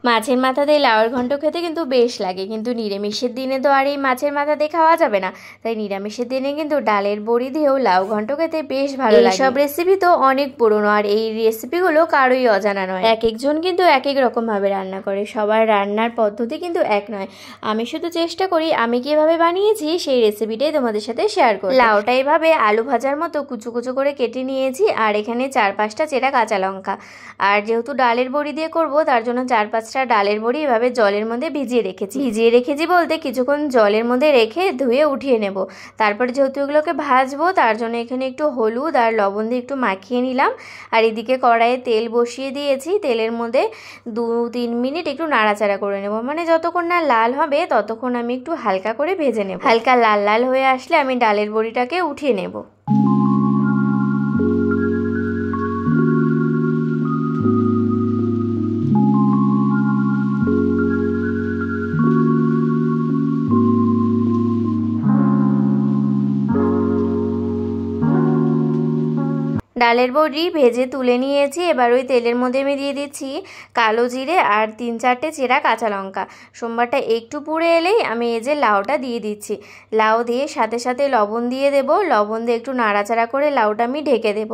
মাছের মাথা দিয়ে লাউয়ের ঘন্ট খেতে কিন্তু বেশ লাগে, কিন্তু নিরামিষের দিনে তো আর এই মাছের মাথা দিয়ে খাওয়া যাবে না। তাই নিরামিষের দিনে কিন্তু ডালের বড়ি দিয়েও লাউ ঘন্ট খেতে বেশ ভালো লাগে। সব রেসিপি তো অনেক পুরনো, আর এই রেসিপিগুলো কারোই অজানা নয়। এক একজন কিন্তু এক এক রকমভাবে রান্না করে, সবার রান্নার পদ্ধতি কিন্তু এক নয়। আমি শুধু চেষ্টা করি আমি কীভাবে বানিয়েছি সেই রেসিপিটাই তোমাদের সাথে শেয়ার করি। লাউটা এইভাবে আলু ভাজার মতো কুচু কুচু করে কেটে নিয়েছি, আর এখানে 4-5টা চেরা কাঁচা লঙ্কা। আর যেহেতু ডালের বড়ি দিয়ে করব, তার জন্য 4-5টা ডালের বড়ি এভাবে জলের মধ্যে ভিজিয়ে রেখেছি বলতে কিছুক্ষণ জলের মধ্যে রেখে ধুয়ে উঠিয়ে নেব। তারপরে যেহেতু এগুলোকে ভাজবো, তার জন্য এখানে একটু হলুদ আর লবণ দিয়ে একটু মাখিয়ে নিলাম। আর এদিকে কড়াইয়ে তেল বসিয়ে দিয়েছি, তেলের মধ্যে 2-3 মিনিট একটু নাড়াচাড়া করে নেব, মানে যতক্ষণ না লাল হবে ততক্ষণ আমি একটু হালকা করে ভেজে নেব। হালকা লাল লাল হয়ে আসলে আমি ডালের বড়িটাকে উঠিয়ে নেব। ডালের বড়ি ভেজে তুলে নিয়েছি। এবার ওই তেলের মধ্যে আমি দিয়ে দিচ্ছি কালো জিরে আর 3-4টে চেরা কাঁচা লঙ্কা। সোমবারটা একটু পুড়ে এলেই আমি এই যে লাউটা দিয়ে দিচ্ছি। লাউ দিয়ে সাথে সাথে লবণ দিয়ে দেব। লবণ দিয়ে একটু নাড়াচাড়া করে লাউটা আমি ঢেকে দেব।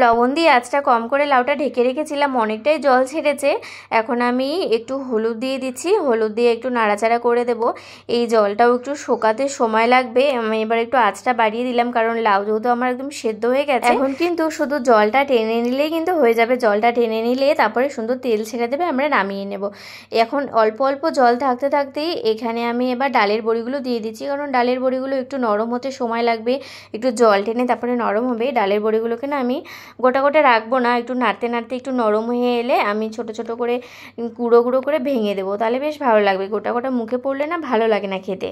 লবণ দিয়ে আঁচটা কম করে লাউটা ঢেকে রেখেছিলাম, অনেকটাই জল ছেড়েছে। এখন আমি একটু হলুদ দিয়ে দিচ্ছি, হলুদ দিয়ে একটু নাড়াচাড়া করে দেব। এই জলটাও একটু শোকাতে সময় লাগবে। আমি এবার একটু আঁচটা বাড়িয়ে দিলাম, কারণ লাউ যেহেতু আমার একদম সেদ্ধ হয়ে গেছে। এখন কিন্তু শুধু জলটা টেনে নিলেই কিন্তু হয়ে যাবে। জলটা টেনে নিলে তারপরে সুন্দর তেল ছেড়ে দেবে, আমরা নামিয়ে নেব। এখন অল্প অল্প জল থাকতে থাকতেই এখানে আমি এবার ডালের বড়িগুলো দিয়ে দিচ্ছি, কারণ ডালের বড়িগুলো একটু নরম হতে সময় লাগবে। একটু জল টেনে তারপরে নরম হবে। ডালের বড়িগুলোকে না আমি গোটা গোটা রাখবো না, একটু নাড়তে নাড়তে একটু নরম হয়ে এলে আমি ছোট ছোট করে গুঁড়ো গুঁড়ো করে ভেঙে দেবো, তাহলে বেশ ভালো লাগবে। গোটা গোটা মুখে পড়লে না ভালো লাগে না খেতে।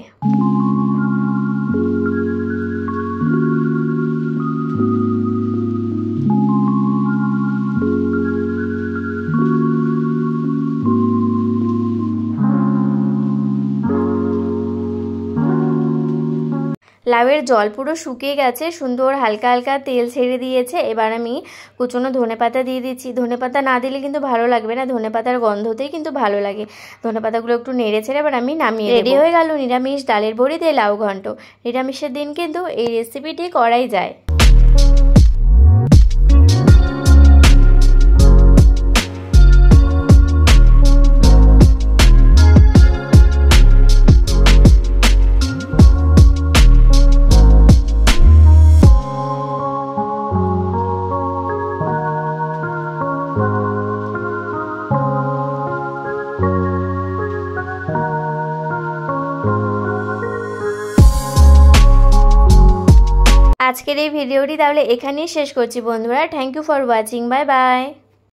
লাউয়ের জল পুরো শুকিয়ে গেছে, সুন্দর হালকা হালকা তেল ছেড়ে দিয়েছে। এবার আমি কুচনো ধনেপাতা দিয়ে দিচ্ছি। ধনেপাতা না দিলে কিন্তু ভালো লাগবে না, ধনেপাতার গন্ধতেই কিন্তু ভালো লাগে। ধনেপাতাগুলো একটু নেড়ে ছেড়ে এবার আমি নামিয়ে রেডি হয়ে গেল নিরামিষ ডালের বড়ি দিয়ে লাউ ঘন্ট। নিরামিষের দিন কিন্তু এই রেসিপিটি করাই যায়। আজকের এই ভিডিওটি তাহলে এখানেই শেষ করছি বন্ধুরা। Thank you for watching. Bye by.